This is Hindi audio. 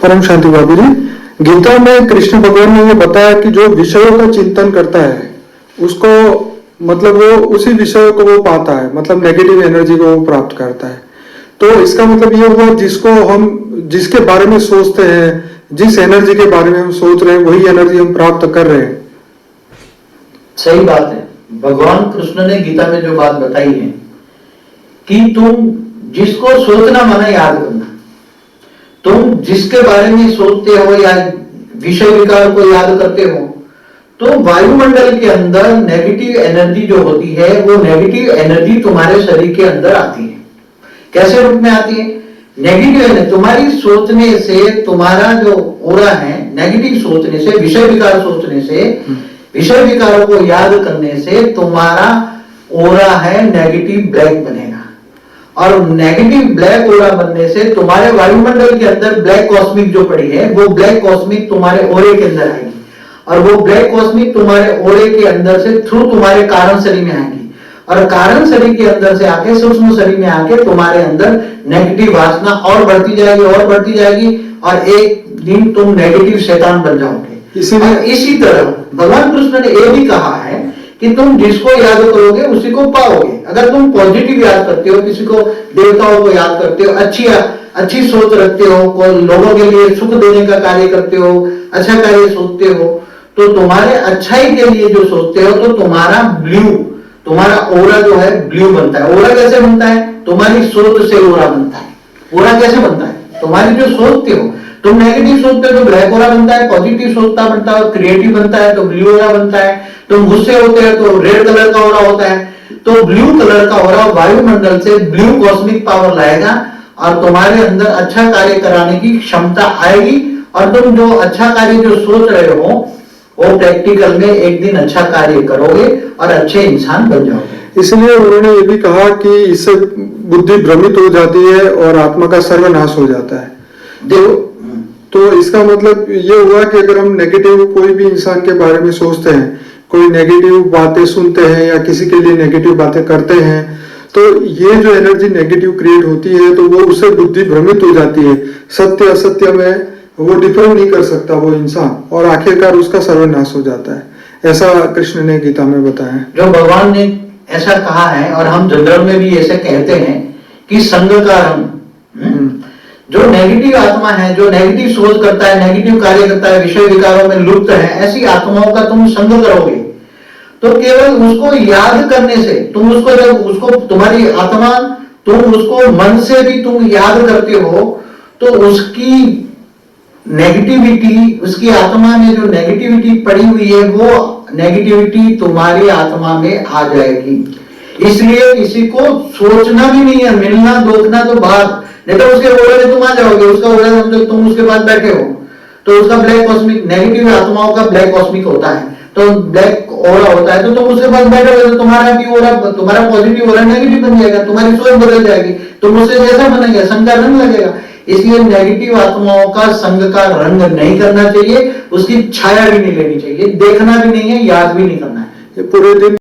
परम शांति बाबू जी, गीता में कृष्ण भगवान ने ये बताया कि जो विषयों का चिंतन करता है उसको मतलब वो उसी विषय को वो पाता है, मतलब नेगेटिव एनर्जी को वो प्राप्त करता है। तो इसका मतलब ये हुआ जिसको हम जिसके बारे में सोचते हैं, जिस एनर्जी के बारे में हम सोच रहे हैं वही एनर्जी हम प्राप्त कर रहे हैं। सही बात है। भगवान कृष्ण ने गीता में जो बात बताई है कि तुम जिसको सोचना माना याद करना, तुम जिसके बारे में सोचते हो या विषय विकार को याद करते हो, तो वायुमंडल के अंदर नेगेटिव एनर्जी जो होती है वो नेगेटिव एनर्जी तुम्हारे शरीर के अंदर आती है। कैसे रूप में आती है? नेगेटिव एनर्जी तुम्हारी सोचने से, तुम्हारा जो ओरा है नेगेटिव सोचने से, विषय विकार सोचने से, विषय विकारों को याद करने से तुम्हारा ओरा है नेगेटिव ब्लैक बनेगा, और नेगेटिव ब्लैक ओरा बनने से तुम्हारे वायुमंडल के अंदर ब्लैक कॉस्मिक जो पड़ी है वो ब्लैक कॉस्मिक तुम्हारे ओरे के अंदर आएगी, और वो ब्लैक कॉस्मिक तुम्हारे ओरे के अंदर से थ्रू तुम्हारे कारण शरीर में आएगी, और कारण शरीर के अंदर से आके सूक्ष्म शरीर में आके तुम्हारे अंदर नेगेटिव वासना और बढ़ती जाएगी और बढ़ती जाएगी, और एक दिन तुम नेगेटिव शैतान बन जाओगे। इसी तरह भगवान कृष्ण ने यह भी कहा है कि तुम जिसको याद करोगे उसी को पाओगे। अगर तुम पॉजिटिव याद करते हो, किसी को, देवताओं को याद करते हो, अच्छी सोच रखते हो, कोई लोगों के लिए सुख देने का कार्य करते हो, अच्छा कार्य सोचते हो, तो तुम्हारे अच्छाई के लिए जो सोचते हो तो तुम्हारा तुम्हारा ओरा जो है ब्लू बनता है। ओरा कैसे बनता है? तुम्हारी सोच से ओरा बनता है। ओरा कैसे बनता है? तुम्हारी जो सोचते हो, तुम नेगेटिव सोचते हो तो ब्लैक ओरा बनता है, पॉजिटिव सोचता बनता है, क्रिएटिव बनता है तो ब्लू ओरा बनता है, तुम गुस्से होते हो तो रेड कलर का ओरा होता है। तो ब्लू कलर का ओरा वायुमंडल से ब्लू कॉस्मिक पावर लाएगा और तुम्हारे अंदर अच्छा कार्य कराने की क्षमता आएगी, और तुम जो अच्छा कार्य जो सोच रहे हो वो प्रैक्टिकल में एक दिन अच्छा कार्य करोगे और अच्छे इंसान बन जाओगे। इसलिए उन्होंने ये भी कहा कि इससे बुद्धि भ्रमित हो जाती है और आत्मा का सर्वनाश हो जाता है। तो इसका मतलब ये हुआ कि अगर हम नेगेटिव कोई भी इंसान के बारे में सोचते हैं, कोई नेगेटिव बातें सुनते हैं या किसी के लिए नेगेटिव बातें करते हैं, तो ये जो एनर्जी नेगेटिव क्रिएट होती है तो वो उससे बुद्धि भ्रमित हो जाती है। सत्य असत्य में वो डिफरेंट नहीं कर सकता वो इंसान, और आखिरकार उसका सर्वनाश हो जाता है। ऐसा कृष्ण ने गीता में बताया। जो भगवान ने ऐसा कहा है, और हम जनरल में भी ऐसे कहते हैं कि संग का रंग, जो नेगेटिव आत्मा है, जो नेगेटिव सोच करता है, नेगेटिव कार्य करता है, विषय विकारों में लुप्त है, ऐसी आत्माओं का तुम संग करोगे तो केवल उसको याद करने से, तुम उसको जब उसको तुम्हारी आत्मा, तुम उसको मन से भी तुम याद करते हो तो उसकी नेगेटिविटी, उसकी आत्मा में जो नेगेटिविटी पड़ी हुई है वो नेगेटिविटी तुम्हारी आत्मा में आ जाएगी। इसलिए किसी को सोचना भी नहीं है, मिलना दोखना तो बात, नहीं तो उसके ओरे में तुम आ जाओगे। उसका ओरा समझो तुम उसके पास बैठे हो तो उसका ब्लैक कॉस्मिक, नेगेटिव आत्माओं का ब्लैक कॉस्मिक होता है, तो ब्लैक ओरा होता है, तो तुम उसके पास बैठे हो तो तुम्हारा भी ओरा, तुम्हारा पॉजिटिव ओरा नेगेटिव बन जाएगा, तुम्हारी सोच बदल जाएगी, तुम उससे जैसा बनेगा, संग का रंग लगेगा। इसलिए नेगेटिव आत्माओं का संग का रंग नहीं करना चाहिए, उसकी छाया भी नहीं लेनी चाहिए, देखना भी नहीं है, याद भी नहीं करना है। पूरे दिन